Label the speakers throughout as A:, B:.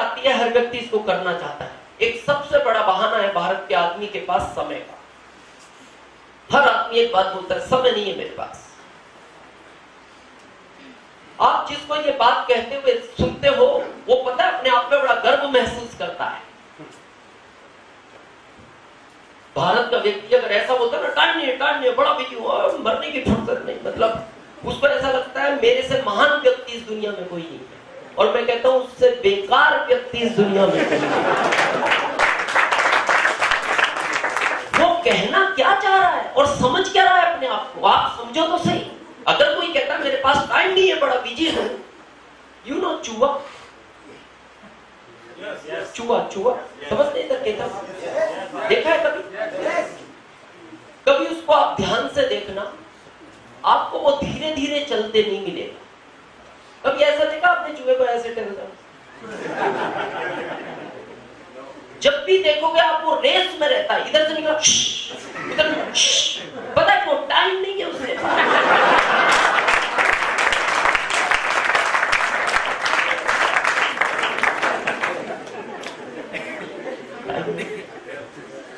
A: आती है, हर व्यक्ति इसको करना चाहता है। एक सबसे बड़ा बहाना है भारत के आदमी के पास समय का। हर आदमी एक बात बोलता है, समय नहीं है मेरे पास। आप जिसको ये बात कहते हुए सुनते हो, वो पता है अपने आप में बड़ा गर्व महसूस करता है। भारत का व्यक्ति अगर ऐसा बोलता है ना, टाइम नहीं है, बड़ा बिजी हुआ, मरने की फुर्सत नहीं, मतलब उसको ऐसा लगता है मेरे से महान व्यक्ति इस दुनिया में कोई नहीं है। और मैं कहता हूं उससे बेकार व्यक्ति इस दुनिया में कोई नहीं है। वो कहना क्या चाह रहा है और समझ क्या रहा है अपने आप को, आप समझो तो सही। अगर कोई कहता है मेरे पास टाइम नहीं है, बड़ा बिजी हूं, यू नो चूहा, चूहा समझते इधर कहता, देखा है कभी उसको आप ध्यान से देखना, आपको वो धीरे धीरे चलते नहीं मिलेगा। कभी ऐसा देखा आपने चूहे को ऐसे टहलता? जब भी देखोगे आप वो रेस में रहता है, इधर से निकला इधर, पता है वो टाइम नहीं है उसके पास।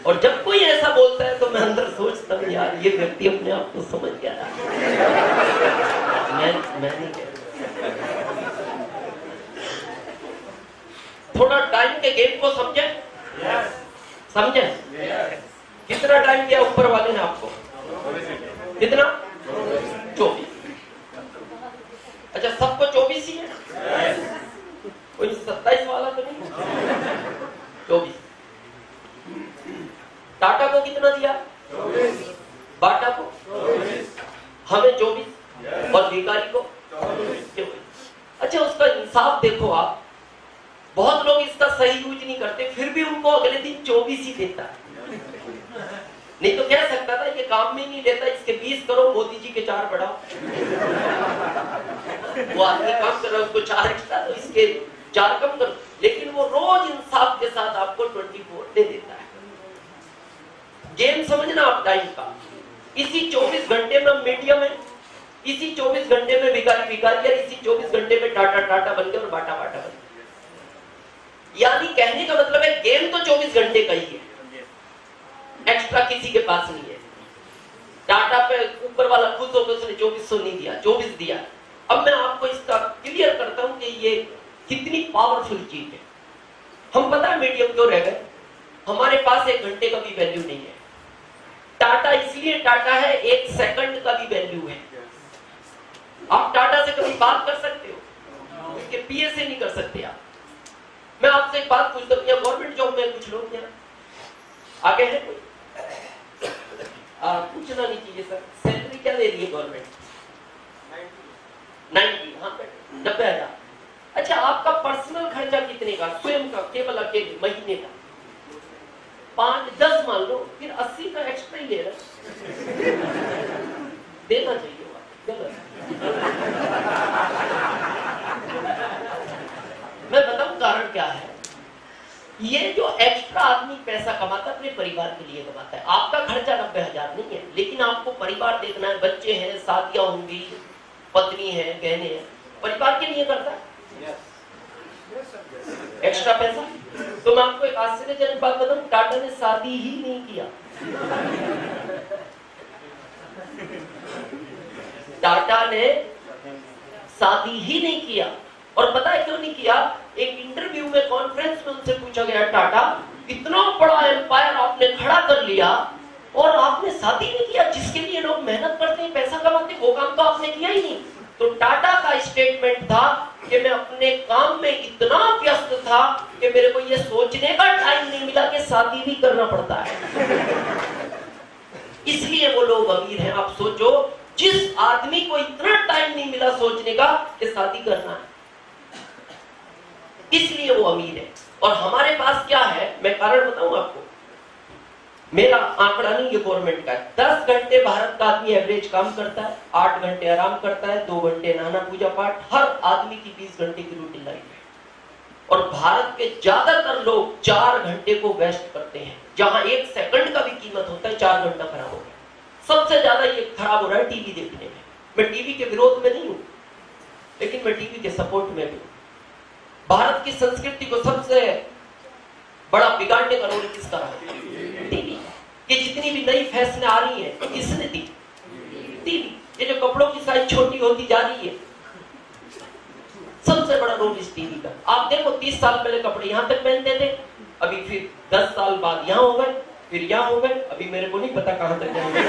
A: और जब कोई ऐसा बोलता है तो मैं अंदर सोचता हूँ यार ये व्यक्ति अपने आप को समझ गया। मैं नहीं कहता। थोड़ा टाइम के गेम को समझे? समझे? कितना टाइम दिया ऊपर वाले ने आपको? कितना? 24। अच्छा, सबको 24 ही है? कोई 27 वाला तो नहीं? 24। टाटा को कितना दिया? 24। बाटा को? 24। हमें 24 और भिखारी को 24। अच्छा, उसका इंसाफ देखो आप। बहुत लोग इसका सही यूज नहीं करते, फिर भी उनको अगले दिन 24 ही देता है। नहीं तो कह सकता था ये काम में नहीं देता, इसके 20 करो, मोदी जी के 4 बढ़ाओ। वो आदमी काम कर रहा है, उसको 4 एक्स्ट्रा तो इसके 4 कम करो। लेकिन वो रोज इंसाफ के साथ आपको 24 दे देता है। गेम समझना आप टाइम का। इसी 24 घंटे में मीडियम है, इसी 24 घंटे में भिखारी भिखारी, इसी 24 घंटे में टाटा टाटा बन गए और बाटा बाटा बन गए। यानी कहने का मतलब है गेम तो 24 घंटे का ही है, एक्स्ट्रा किसी के पास नहीं है। टाटा पे ऊपर वाला खुश होकर उसने 2400 नहीं दिया, 24 दिया। अब मैं आपको इसका क्लियर करता हूं कि ये कितनी पावरफुल चीज है। हम पता है मीडियम क्यों रह गए? हमारे पास 1 घंटे का भी वैल्यू नहीं है। टाटा इसलिए टाटा है, 1 सेकंड का भी वैल्यू है। आप टाटा से कभी बात कर सकते हो? उसके पीए से नहीं कर सकते आप। मैं आपसे एक बात पूछता हूँ, गवर्नमेंट जॉब में कुछ लोग यहाँ आगे हैं कोई? पूछना नहीं चाहिए सर। सैलरी क्या दे रही है गवर्नमेंट? 90। हाँ, 90,000। अच्छा, आपका पर्सनल खर्चा कितने का स्वयं का, केवल अकेले महीने का? 5-10 मान लो, फिर 80 का एक्स्ट्रा ही ले रहा। देना चाहिए, गलत। मैं बताऊं कारण क्या है। ये जो एक्स्ट्रा आदमी पैसा कमाता है अपने परिवार के लिए कमाता है। आपका खर्चा 90,000 नहीं है, लेकिन आपको परिवार देखना है, बच्चे हैं, शादियां होंगी, पत्नी है, गहने हैं, परिवार के लिए करता है एक्स्ट्रा पैसा। तो मैं आपको एक आश्चर्यजनक बात बताऊं, टाटा ने शादी ही नहीं किया। टाटा ने शादी ही नहीं किया। और पता है क्यों नहीं किया? एक इंटरव्यू में, कॉन्फ्रेंस में उनसे पूछा गया, टाटा इतना बड़ा एम्पायर आपने खड़ा कर लिया और आपने शादी नहीं किया, जिसके लिए लोग मेहनत करते हैं, पैसा कमाते हैं, वो काम तो आपने किया ही नहीं। तो टाटा का स्टेटमेंट था कि मैं अपने काम में इतना व्यस्त था कि मेरे को ये सोचने का टाइम नहीं मिला कि शादी भी करना पड़ता है। इसलिए वो लोग अमीर हैं। आप सोचो, जिस आदमी को इतना टाइम नहीं मिला सोचने का कि शादी करना है, इसलिए वो अमीर है। और हमारे पास क्या है, मैं कारण बताऊं आपको। मेरा आंकड़ा नहीं, ये गवर्नमेंट का है। 10 घंटे भारत का आदमी एवरेज काम करता है, 8 घंटे आराम करता है, 2 घंटे नहाना पूजा पाठ। हर आदमी की 20 घंटे की रूटीन लाइफ है। और भारत के ज्यादातर लोग 4 घंटे को वेस्ट करते हैं, जहां 1 सेकंड का भी कीमत होता है। 4 घंटा खराब हो गया। सबसे ज्यादा ये खराब हो रहा है टीवी देखने में। मैं टीवी के विरोध में नहीं हूं, लेकिन मैं टीवी के सपोर्ट में भी हूं। भारत की संस्कृति को सबसे बड़ा बिगाड़ने का रोल किसका रहा? टीवी। ये जितनी भी नई फैशन आ रही है किसने दी? टीवी। ये जो कपड़ों की साइज छोटी होती जा रही है, सबसे बड़ा रोल इस टीवी का। आप देखो 30 साल पहले कपड़े यहाँ तक पहनते थे, अभी फिर 10 साल बाद यहाँ हो गए, फिर यहाँ हो गए, अभी मेरे को नहीं पता कहां तक जाएंगे।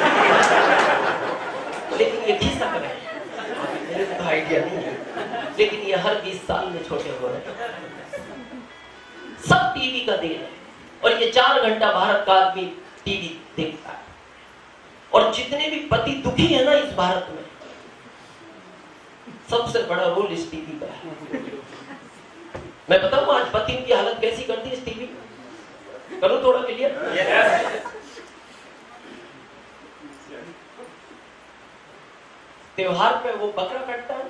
A: लेकिन ये 20 साल है, मेरे को आइडिया नहीं है, लेकिन ये हर 20 साल में छोटे हो रहे हैं। सब टीवी का देन है। और ये 4 घंटा भारत का आदमी टीवी देखता है। और जितने भी पति दुखी है ना इस भारत में, सबसे बड़ा रोल इस टीवी का है। मैं बताऊं आज पति की हालत कैसी करती है इस टीवी? करूं थोड़ा क्लियर? त्योहार पे वो बकरा काटता है,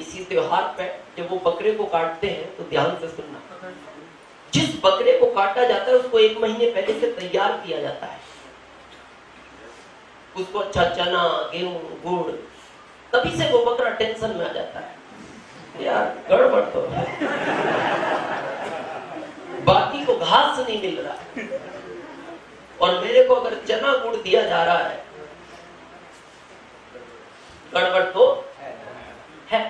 A: इसी त्योहार पे जब वो बकरे को काटते हैं तो ध्यान से सुनना, जिस बकरे को काटा जाता है उसको 1 महीने पहले से तैयार किया जाता है। उसको अच्छा चना, गेहूं, गुड़, तभी से वो बकरा टेंशन में आ जाता है, यार गड़बड़ तो है, बाकी को घास नहीं मिल रहा और मेरे को अगर चना गुड़ दिया जा रहा है, गड़बड़ तो है।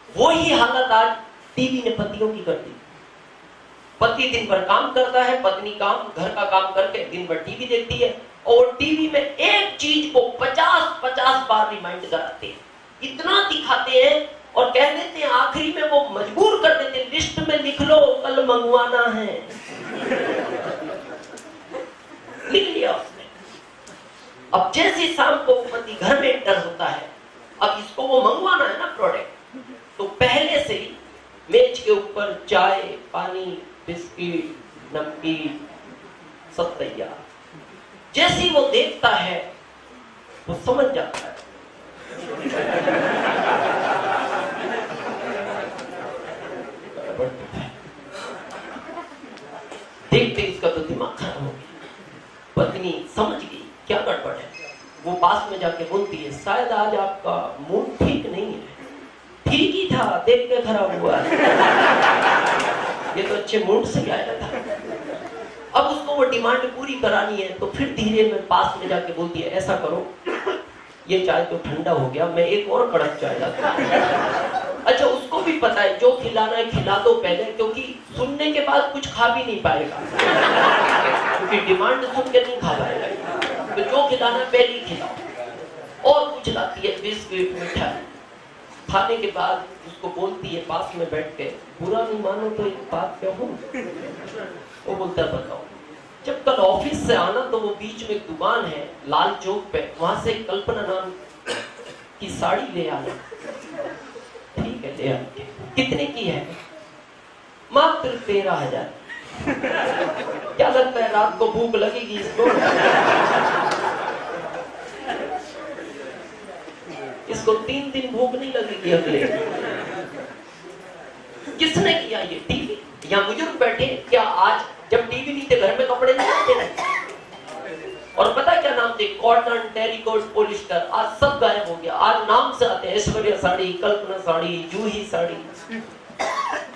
A: वो ही हालत आज टीवी ने पतियों की कर दी। पति दिन भर काम करता है, पत्नी घर का काम करके दिन भर टीवी देखती है और टीवी में एक चीज को 50 बार रिमाइंड कराते हैं, इतना दिखाते हैं और कह देते हैं, आखिरी में वो मजबूर कर देते हैं, लिस्ट में लिख लो कल मंगवाना है। लिख लिया उसने। अब जैसे शाम को पति घर में एंटर होता है, अब इसको वो मंगवाना है ना प्रोडक्ट, तो पहले से ही मेज के ऊपर चाय, पानी, बिस्किट, नमकीन सब तैयार। जैसे ही वो देखता है वो समझ जाता है देखते इसका तो दिमाग खराब हो गया। पत्नी समझ गई क्या गड़बड़ है, वो पास में जाके बोलती है, शायद आज आपका मूड ठीक नहीं है। ठीक ही था, देख के खराब हुआ। ये तो अच्छे मूड से आया था। अब उसको वो डिमांड पूरी करानी है, तो फिर धीरे में पास में जाके बोलती है, ऐसा करो ये चाय तो ठंडा हो गया, मैं एक और कड़क चाय लाता हूं। अच्छा उसको भी पता है जो खिलाना है खिला दो पहले, क्योंकि सुनने के बाद कुछ खा भी नहीं पाएगा, क्योंकि डिमांड सुन के नहीं खा पाएगा, तो जो खिलाना है पहले ही खिलाओ। और कुछ लाती है, बिस्किट, मिठाई। खाने के बाद उसको बोलती है पास में बैठ के, बुरा नहीं मानो तो एक बात कहूं। वो बोलता है बताओ। जब कल ऑफिस से आना तो वो बीच में एक दुकान है लाल चौक पे, वहां से कल्पना नाम की साड़ी ले आना। ठीक है ले आके। कितने की है? मात्र 13,000। क्या लगता है रात को भूख लगेगी इसको? इसको 3 दिन भूख नहीं लगेगी अगले। किसने किया ये? टीवी। यहाँ बुजुर्ग बैठे, क्या आज जब टीवी नहीं थे घर में कपड़े नहीं आते थे? और पता क्या नाम थे? Cotton, terricot, polyester. आज सब गायब हो गया। आज नाम से आते हैं, ऐश्वर्या साड़ी, कल्पना साड़ी, जूही साड़ी।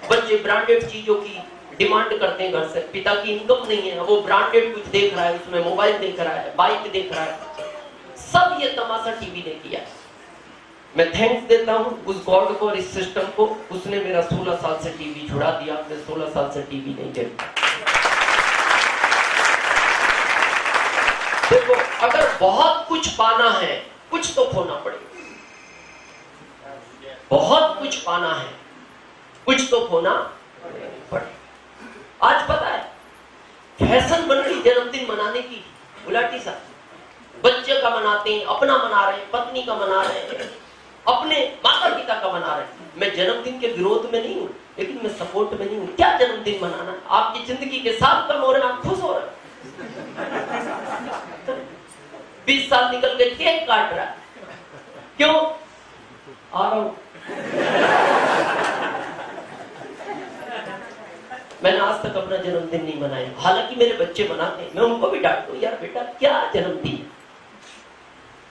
A: बच्चे ब्रांडेड चीजों की डिमांड करते हैं घर से। पिता की इनकम नहीं है, वो ब्रांडेड कुछ देख रहा है, उसमें मोबाइल देख रहा है, बाइक देख रहा है। सब ये तमाशा टीवी ने किया। मैं थैंक्स देता हूं उस गॉड को और इस सिस्टम को, उसने मेरा 16 साल से टीवी छुड़ा दिया। मैं 16 साल से टीवी नहीं देखता। देखो अगर बहुत कुछ पाना है, कुछ तो खोना पड़ेगा। बहुत कुछ पाना है, कुछ तो खोना पड़ेगा। आज पता है फैशन बन गई जन्मदिन मनाने की, उलाटी सा। बच्चे का मनाते हैं, अपना मना रहे हैं, पत्नी का मना रहे हैं, अपने माता पिता का मना रहे हैं। मैं जन्मदिन के विरोध में नहीं हूं, लेकिन मैं सपोर्ट में नहीं हूं। क्या जन्मदिन मनाना? आपकी जिंदगी के साल कम हो रहे हैं, आप खुश हो रहे हैं। 20 साल निकल गए, केक काट रहा है, क्यों? आ रहा हूं। मैंने आज तक अपना जन्मदिन नहीं मनाया, हालांकि मेरे बच्चे मनाते हैं। मैं उनको भी डांटता हूं, यार बेटा क्या जन्मदिन,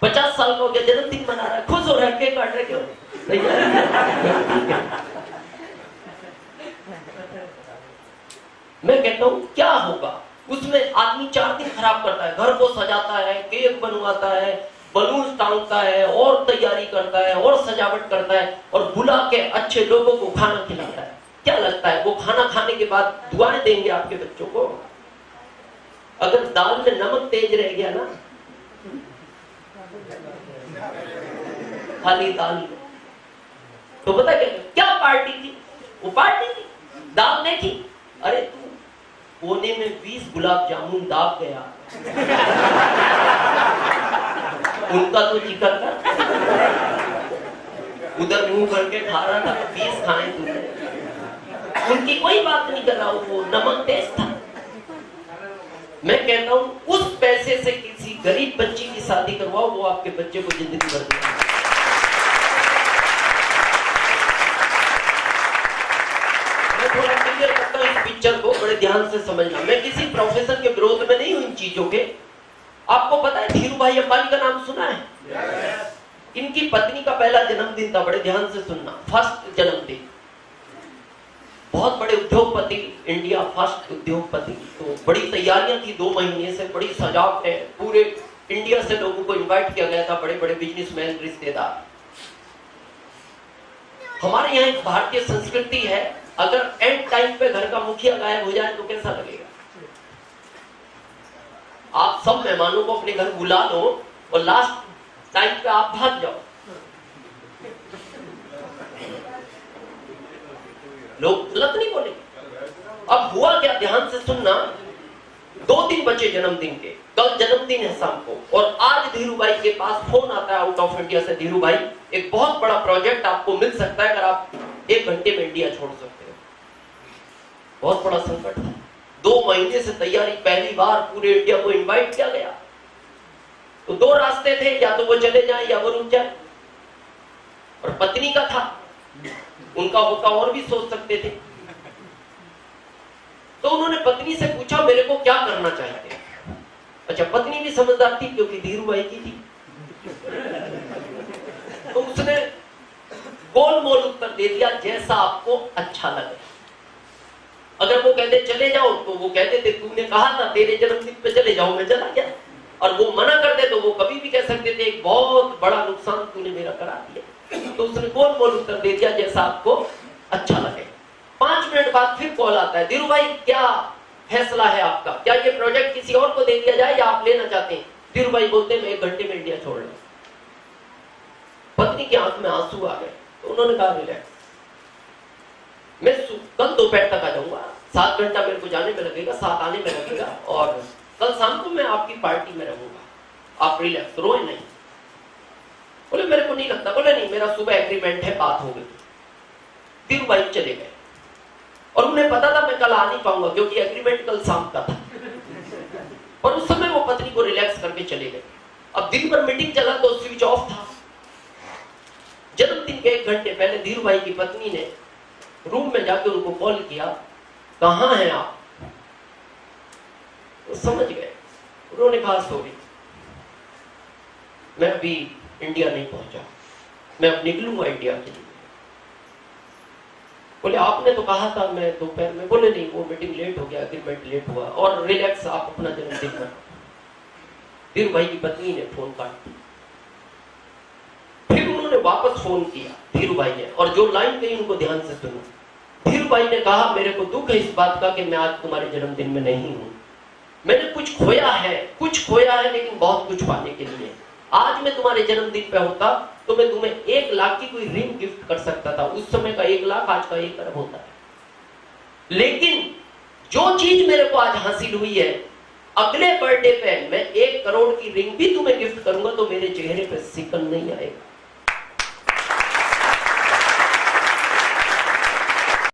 A: 50 साल का हो गया, जन्मदिन मना रहा है, खुश हो रहा है, केक काट रहे क्यों? मैं कहता हूं क्या होगा उसमें, आदमी 4 दिन खराब करता है, घर को सजाता है, केक बनवाता है, बलून टांगता है, और तैयारी करता है, और सजावट करता है, और बुला के अच्छे लोगों को खाना खिलाता है। क्या लगता है वो खाना खाने के बाद दुआएं देंगे आपके बच्चों को? अगर दाल में नमक तेज रह गया ना, खाली दाल, तो पता क्या पार्टी थी? वो पार्टी थी, दाल नहीं थी। अरे तू कोने में 20 गुलाब जामुन दाब गया, उनका तो जिक्र कर, उधर मुंह करके खा रहा था, 20 खाए तूने, उनकी कोई बात नहीं कर रहा हूं, वो नमक तेज था। मैं कहता हूं उस पैसे से किसी गरीब बच्ची की शादी करवाओ, वो आपके बच्चे को जिंदगी भर देगा। मैं थोड़ा क्लियर करता हूं इस पिक्चर को, बड़े ध्यान से समझना। मैं किसी प्रोफेशन के विरोध में नहीं हूं इन चीजों के। आपको पता है धीरू भाई अंबानी का नाम सुना है? इनकी पत्नी का पहला जन्मदिन था, बड़े ध्यान से सुनना, फर्स्ट जन्मदिन। बहुत बड़े उद्योगपति, इंडिया फर्स्ट उद्योगपति, तो बड़ी तैयारियां थी 2 महीने से, बड़ी सजावट है, पूरे इंडिया से लोगों को इनवाइट किया गया था, बड़े बड़े बिजनेसमैन, रिश्तेदार। हमारे यहाँ एक भारतीय संस्कृति है, अगर एंड टाइम पे घर का मुखिया गायब हो जाए तो कैसा लगेगा? आप सब मेहमानों को अपने घर बुला लो और लास्ट टाइम पे आप भाग जाओ, लोग गलत नहीं बोलेंगे। अब हुआ क्या, ध्यान से सुनना। 2 दिन बचे जन्मदिन के, कल जन्मदिन है शाम को, और आज धीरू भाई के पास फोन आता है आउट ऑफ इंडिया से, धीरू भाई एक बहुत बड़ा प्रोजेक्ट आपको मिल सकता है अगर आप 1 घंटे में इंडिया छोड़ सकते हो। बहुत बड़ा संकट था, 2 महीने से तैयारी, पहली बार पूरे इंडिया को इनवाइट किया गया। तो 2 रास्ते थे, या तो वो चले जाए या वो रुक जाए, और पत्नी का था, उनका होता और भी सोच सकते थे। तो उन्होंने पत्नी से पूछा मेरे को क्या करना चाहिए। अच्छा, पत्नी भी समझदार थी क्योंकि धीरू भाई की थी, तो उसने गोल मोल उत्तर दे दिया, जैसा आपको अच्छा लगे। अगर वो कहते चले जाओ तो वो कहते थे तूने कहा था तेरे जन्मदिन पे चले जाओ, मैं चला गया। और वो मना कर दे तो वो कभी भी कह सकते थे एक बहुत बड़ा नुकसान तूने मेरा करा दिया। तो उसने गोल मोल उत्तर दे दिया, जैसा आपको अच्छा लगे। 5 मिनट बाद फिर कॉल आता है, धीरू भाई क्या फैसला है आपका, क्या ये प्रोजेक्ट किसी और को दे दिया जाए या आप लेना चाहते हैं? धीरू भाई बोलते मैं 1 घंटे में इंडिया छोड़ रहा हूं। पत्नी की आंख में आंसू आ गए, तो उन्होंने कहा रिलैक्स, मैं कल दोपहर तक आ जाऊंगा, 7 घंटा मेरे को जाने में लगेगा, 7 आने में लगेगा, और कल शाम को मैं आपकी पार्टी में रहूंगा, आप रिलैक्स, रोए नहीं। बोले मेरे को नहीं लगता, बोले नहीं मेरा सुबह एग्रीमेंट है, बात हो गई। धीरू भाई चले गए, और उन्हें पता था मैं कल आ नहीं पाऊंगा क्योंकि एग्रीमेंट कल शाम का था, और उस समय वो पत्नी को रिलैक्स करके चले गए। अब दिन भर मीटिंग चला तो स्विच ऑफ था। जन्मदिन के 1 घंटे पहले धीरू भाई की पत्नी ने रूम में जाकर उनको कॉल किया, कहां हैं आप? वो समझ गए, उन्होंने कहा सॉरी मैं अभी इंडिया नहीं पहुंचा, मैं अब निकलूंगा इंडिया के लिए। बोले आपने तो कहा था मैं दोपहर में, बोले नहीं वो मीटिंग लेट हो गया, एग्रीमेंट लेट हुआ, और रिलैक्स आप अपना जन्मदिन मनाओ। धीरू भाई की पत्नी ने फोन काट दिया। फिर उन्होंने वापस फोन किया धीरू भाई ने, और जो लाइन गई उनको ध्यान से सुनो। धीरू भाई ने कहा मेरे को दुख है इस बात का कि मैं आज तुम्हारे जन्मदिन में नहीं हूं, मैंने कुछ खोया है लेकिन बहुत कुछ पाने के लिए। आज मैं तुम्हारे जन्मदिन पे होता तो मैं तुम्हें 1 लाख की कोई रिंग गिफ्ट कर सकता था, उस समय का 1 लाख आज का 1 अरब होता है। लेकिन जो चीज मेरे को आज हासिल हुई है, अगले बर्थडे पे मैं 1 करोड़ की रिंग भी तुम्हें गिफ्ट करूंगा तो मेरे चेहरे पे सिकन नहीं आएगा।